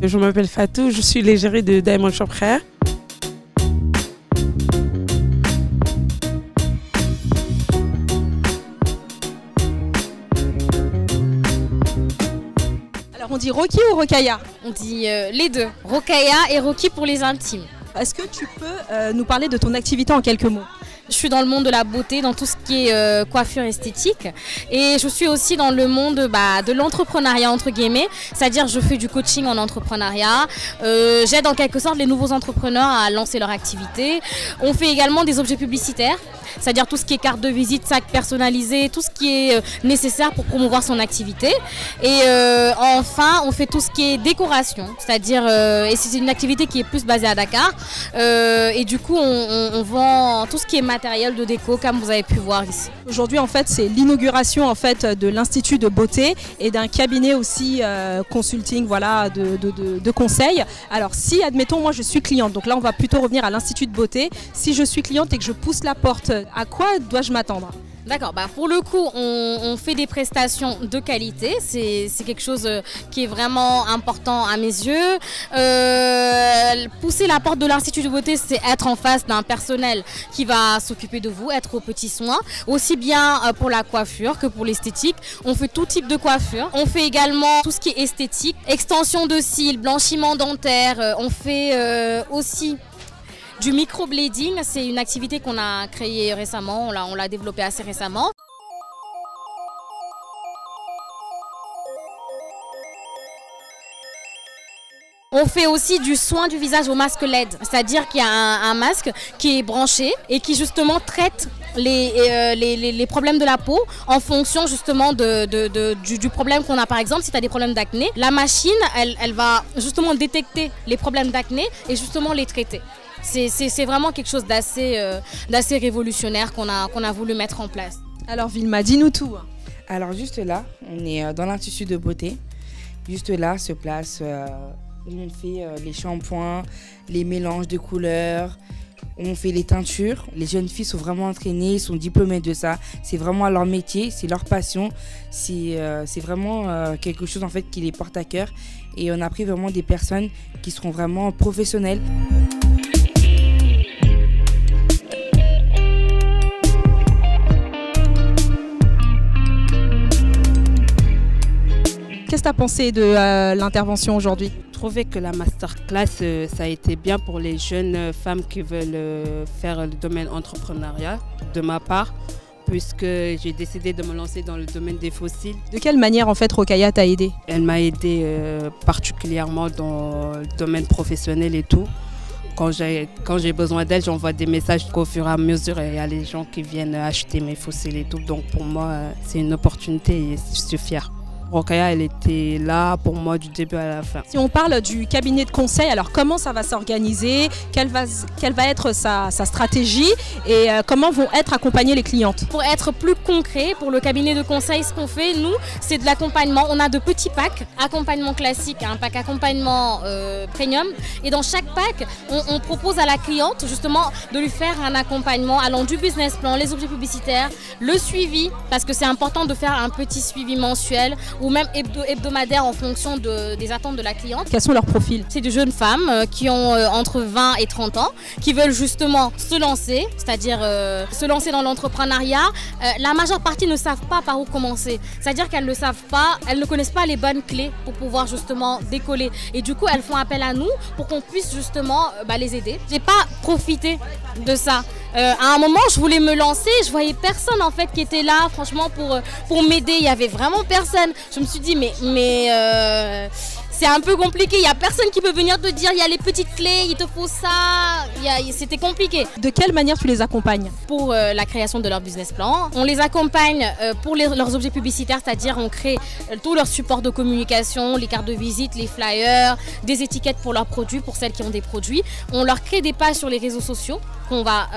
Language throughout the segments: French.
Je m'appelle Fatou, je suis l'égérie de Diamond Shop Hair. Alors on dit Rocky ou Rokhaya? On dit les deux, Rokhaya et Rocky pour les intimes. Est-ce que tu peux nous parler de ton activité en quelques mots? Je suis dans le monde de la beauté, dans tout ce qui est coiffure esthétique, et je suis aussi dans le monde de l'entrepreneuriat entre guillemets, c'est-à-dire je fais du coaching en entrepreneuriat, j'aide en quelque sorte les nouveaux entrepreneurs à lancer leur activité. On fait également des objets publicitaires, c'est-à-dire tout ce qui est carte de visite, sac personnalisé, tout ce qui est nécessaire pour promouvoir son activité. Et enfin, on fait tout ce qui est décoration, c'est-à-dire, et c'est une activité qui est plus basée à Dakar, et du coup on vend tout ce qui est matériel de déco comme vous avez pu voir ici. Aujourd'hui en fait c'est l'inauguration en fait de l'Institut de beauté et d'un cabinet aussi consulting, voilà, de conseils. Alors si admettons moi je suis cliente, donc là on va plutôt revenir à l'Institut de beauté, si je suis cliente et que je pousse la porte, à quoi dois-je m'attendre? D'accord, pour le coup, on fait des prestations de qualité, c'est quelque chose qui est vraiment important à mes yeux. Pousser la porte de l'Institut de beauté, c'est être en face d'un personnel qui va s'occuper de vous, être aux petits soins, aussi bien pour la coiffure que pour l'esthétique. On fait tout type de coiffure. On fait également tout ce qui est esthétique, extension de cils, blanchiment dentaire, on fait aussi du microblading, c'est une activité qu'on a créée récemment, on l'a développée assez récemment. On fait aussi du soin du visage au masque LED, c'est-à-dire qu'il y a un masque qui est branché et qui justement traite les problèmes de la peau en fonction justement du problème qu'on a. Par exemple, si tu as des problèmes d'acné, la machine, elle va justement détecter les problèmes d'acné et justement les traiter. C'est vraiment quelque chose d'assez révolutionnaire qu'on a voulu mettre en place. Alors Vilma, dis-nous tout. Alors juste là, on est dans l'Institut de beauté. Juste là se place où on fait les shampoings, les mélanges de couleurs, on fait les teintures. Les jeunes filles sont vraiment entraînées, sont diplômées de ça. C'est vraiment leur métier, c'est leur passion. C'est vraiment quelque chose en fait qui les porte à cœur. Et on a pris vraiment des personnes qui seront vraiment professionnelles. Qu'est-ce que tu as pensé de l'intervention aujourd'hui? Je trouvais que la masterclass, ça a été bien pour les jeunes femmes qui veulent faire le domaine entrepreneuriat, de ma part, puisque j'ai décidé de me lancer dans le domaine des fossiles. De quelle manière en fait Rokhaya t'a aidé? Elle m'a aidé particulièrement dans le domaine professionnel et tout. Quand j'ai besoin d'elle, j'envoie des messages qu'au fur et à mesure, il y a les gens qui viennent acheter mes fossiles et tout. Donc pour moi, c'est une opportunité et je suis fière. Rokhaya, elle était là pour moi du début à la fin. Si on parle du cabinet de conseil, alors comment ça va s'organiser? Quelle va être sa stratégie et comment vont être accompagnées les clientes? Pour être plus concret, pour le cabinet de conseil, ce qu'on fait, nous, c'est de l'accompagnement. On a de petits packs, accompagnement classique, un pack accompagnement premium. Et dans chaque pack, on propose à la cliente justement de lui faire un accompagnement allant du business plan, les objets publicitaires, le suivi, parce que c'est important de faire un petit suivi mensuel ou même hebdomadaire en fonction des attentes de la cliente. Quels sont leurs profils? C'est des jeunes femmes qui ont entre 20 et 30 ans, qui veulent justement se lancer, c'est-à-dire se lancer dans l'entrepreneuriat. La majeure partie ne savent pas par où commencer, c'est-à-dire qu'elles ne savent pas, elles ne connaissent pas les bonnes clés pour pouvoir justement décoller. Et du coup, elles font appel à nous pour qu'on puisse justement les aider. J'ai pas profité de ça. À un moment, je voulais me lancer, je voyais personne en fait qui était là, franchement, pour m'aider. Il y avait vraiment personne. Je me suis dit mais c'est un peu compliqué. Il n'y a personne qui peut venir te dire il y a les petites clés, il te faut ça. C'était compliqué. De quelle manière tu les accompagnes? Pour la création de leur business plan. On les accompagne pour leurs objets publicitaires, c'est-à-dire on crée tous leurs supports de communication, les cartes de visite, les flyers, des étiquettes pour leurs produits, pour celles qui ont des produits. On leur crée des pages sur les réseaux sociaux qu'on va,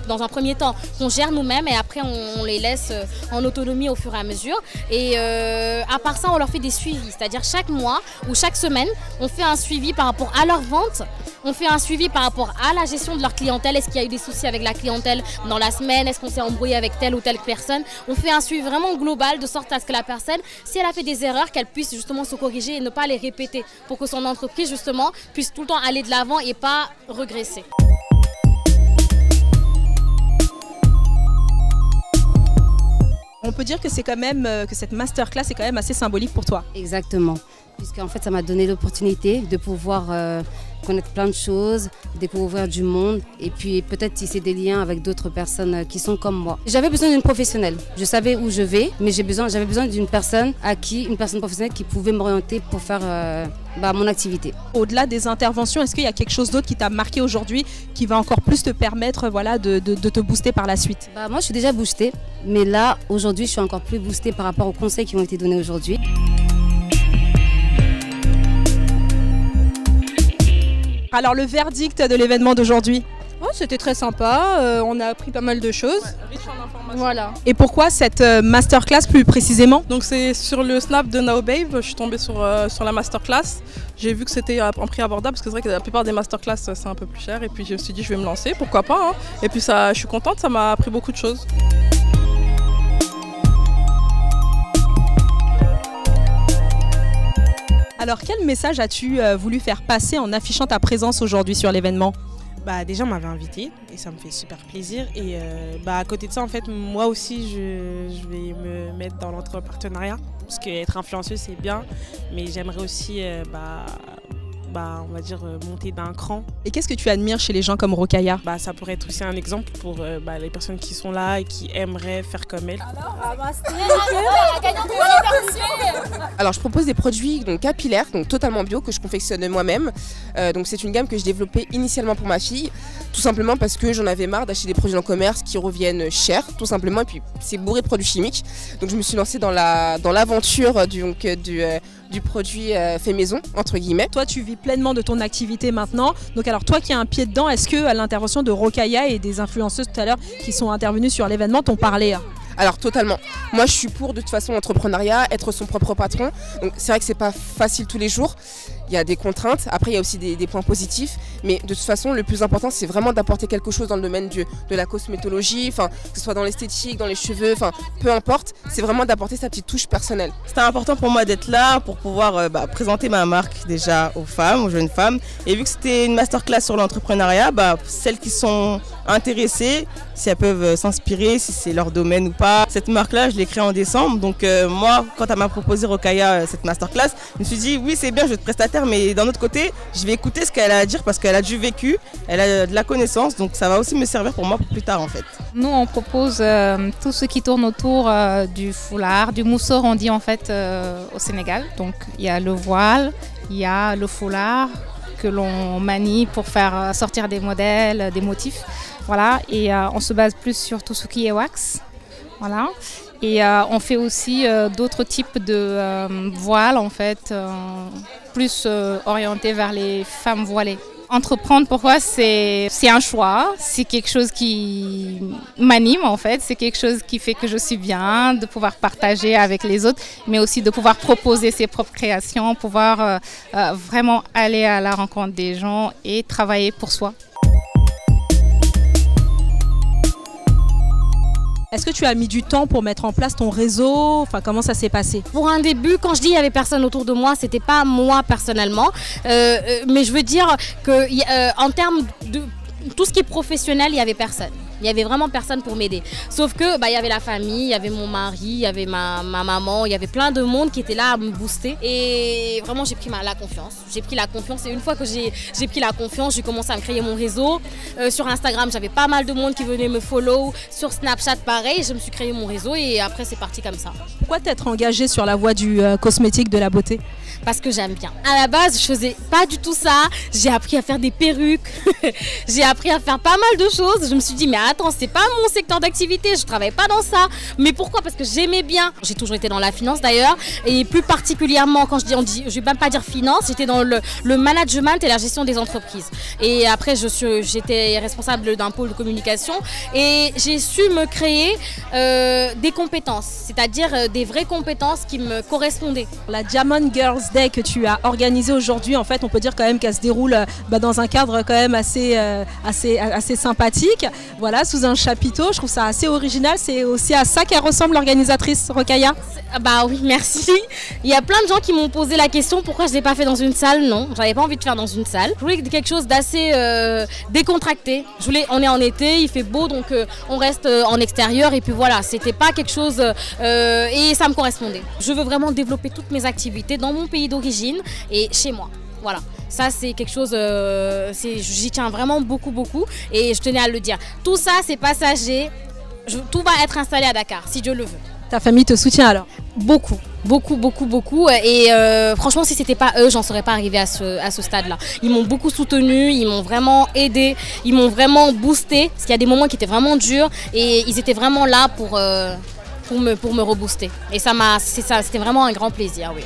dans un premier temps, qu'on gère nous-mêmes et après on les laisse en autonomie au fur et à mesure. Et à part ça, on leur fait des suivis, c'est-à-dire chaque mois ou chaque semaine, on fait un suivi par rapport à leur vente, on fait un suivi par rapport à la gestion de leur clientèle. Est-ce qu'il y a eu des soucis avec la clientèle dans la semaine? Est-ce qu'on s'est embrouillé avec telle ou telle personne? On fait un suivi vraiment global de sorte à ce que la personne, si elle a fait des erreurs, qu'elle puisse justement se corriger et ne pas les répéter pour que son entreprise justement puisse tout le temps aller de l'avant et pas regresser. On peut dire que c'est quand même que cette masterclass est quand même assez symbolique pour toi. Exactement, puisqu'en fait ça m'a donné l'opportunité de pouvoir connaître plein de choses, découvrir du monde et puis peut-être tisser des liens avec d'autres personnes qui sont comme moi. J'avais besoin d'une professionnelle, je savais où je vais, mais j'avais besoin d'une personne une personne professionnelle qui pouvait m'orienter pour faire mon activité. Au-delà des interventions, est-ce qu'il y a quelque chose d'autre qui t'a marqué aujourd'hui, qui va encore plus te permettre de te booster par la suite? Moi je suis déjà boostée, mais là aujourd'hui je suis encore plus boostée par rapport aux conseils qui ont été donnés aujourd'hui. Alors le verdict de l'événement d'aujourd'hui? C'était très sympa, on a appris pas mal de choses. Riche en informations. Voilà. Et pourquoi cette masterclass plus précisément? Donc c'est sur le snap de NowBabe, je suis tombée sur la masterclass. J'ai vu que c'était un prix abordable parce que c'est vrai que la plupart des masterclass c'est un peu plus cher. Et puis je me suis dit je vais me lancer, pourquoi pas. Hein. Et puis je suis contente, ça m'a appris beaucoup de choses. Alors quel message as-tu voulu faire passer en affichant ta présence aujourd'hui sur l'événement? Déjà on m'avait invité et ça me fait super plaisir et à côté de ça en fait moi aussi je vais me mettre dans l'entrepreneuriat parce qu'être influenceuse c'est bien mais j'aimerais aussi on va dire monter d'un cran. Et qu'est-ce que tu admires chez les gens comme Rokhaya? Ça pourrait être aussi un exemple pour les personnes qui sont là et qui aimeraient faire comme elle. Alors je propose des produits donc capillaires, donc totalement bio, que je confectionne moi-même. Donc c'est une gamme que j'ai développée initialement pour ma fille, tout simplement parce que j'en avais marre d'acheter des produits en commerce qui reviennent chers, tout simplement, et puis c'est bourré de produits chimiques. Donc je me suis lancée dans l'aventure du produit fait maison, entre guillemets. Toi, tu vis pleinement de ton activité maintenant. Donc alors toi qui as un pied dedans, est-ce que à l'intervention de Rokhaya et des influenceuses tout à l'heure qui sont intervenues sur l'événement t'ont parlé? Alors totalement. Moi je suis pour de toute façon l'entrepreneuriat, être son propre patron. Donc c'est vrai que c'est pas facile tous les jours. Il y a des contraintes, après il y a aussi des points positifs. Mais de toute façon le plus important c'est vraiment d'apporter quelque chose dans le domaine de la cosmétologie, que ce soit dans l'esthétique, dans les cheveux, peu importe. C'est vraiment d'apporter sa petite touche personnelle. C'était important pour moi d'être là pour pouvoir présenter ma marque déjà aux femmes, aux jeunes femmes. Et vu que c'était une masterclass sur l'entrepreneuriat, celles qui sont intéressées, si elles peuvent s'inspirer, si c'est leur domaine ou pas. Cette marque-là, je l'ai créée en décembre. Donc moi, quand elle m'a proposé Rokhaya cette masterclass, je me suis dit oui c'est bien, je vais être prestataire, mais d'un autre côté, je vais écouter ce qu'elle a à dire parce qu'elle a du vécu, elle a de la connaissance, donc ça va aussi me servir pour moi pour plus tard en fait. Nous on propose tout ce qui tourne autour du foulard, du moussor on dit en fait au Sénégal. Donc il y a le voile, il y a le foulard que l'on manie pour faire sortir des modèles, des motifs. Voilà, et on se base plus sur tout ce qui est wax. Voilà. Et on fait aussi d'autres types de voiles en fait, plus orientés vers les femmes voilées. Entreprendre, pourquoi c'est un choix, c'est quelque chose qui m'anime en fait, c'est quelque chose qui fait que je suis bien, de pouvoir partager avec les autres, mais aussi de pouvoir proposer ses propres créations, pouvoir vraiment aller à la rencontre des gens et travailler pour soi. Est-ce que tu as mis du temps pour mettre en place ton réseau? Enfin, comment ça s'est passé? Pour un début, quand je dis il y avait personne autour de moi, c'était pas moi personnellement, mais je veux dire que en termes de tout ce qui est professionnel, il y avait personne. Il y avait vraiment personne pour m'aider. Sauf que il y avait la famille, il y avait mon mari, il y avait ma maman, il y avait plein de monde qui était là à me booster. Et vraiment, j'ai pris la confiance. J'ai pris la confiance et une fois que j'ai pris la confiance, j'ai commencé à me créer mon réseau. Sur Instagram, j'avais pas mal de monde qui venait me follow. Sur Snapchat, pareil, je me suis créé mon réseau et après, c'est parti comme ça. Pourquoi t'être engagée sur la voie du cosmétique, de la beauté? Parce que j'aime bien. À la base, je faisais pas du tout ça. J'ai appris à faire des perruques. J'ai appris à faire pas mal de choses. Je me suis dit, mais attends, c'est pas mon secteur d'activité, je travaille pas dans ça. Mais pourquoi? Parce que j'aimais bien. J'ai toujours été dans la finance d'ailleurs, et plus particulièrement quand je vais même pas dire finance, j'étais dans le management et la gestion des entreprises. Et après, j'étais responsable d'un pôle de communication et j'ai su me créer des compétences, c'est-à-dire des vraies compétences qui me correspondaient. La Diamond Girls Day que tu as organisée aujourd'hui, en fait, on peut dire quand même qu'elle se déroule dans un cadre quand même assez sympathique. Voilà, sous un chapiteau, je trouve ça assez original. C'est aussi à ça qu'elle ressemble, l'organisatrice, Rokhaya? Bah oui, merci. Il y a plein de gens qui m'ont posé la question pourquoi je ne l'ai pas fait dans une salle. Non, j'avais pas envie de faire dans une salle. Je voulais quelque chose d'assez décontracté. On est en été, il fait beau, donc on reste en extérieur et puis voilà, c'était pas quelque chose et ça me correspondait. Je veux vraiment développer toutes mes activités dans mon pays d'origine et chez moi. Voilà, ça c'est quelque chose, j'y tiens vraiment beaucoup et je tenais à le dire. Tout ça c'est passager, tout va être installé à Dakar si Dieu le veut. Ta famille te soutient alors? Beaucoup et franchement si c'était pas eux j'en serais pas arrivée à ce stade là. Ils m'ont beaucoup soutenue, ils m'ont vraiment aidé, ils m'ont vraiment boosté parce qu'il y a des moments qui étaient vraiment durs et ils étaient vraiment là pour me rebooster et c'était vraiment un grand plaisir, oui.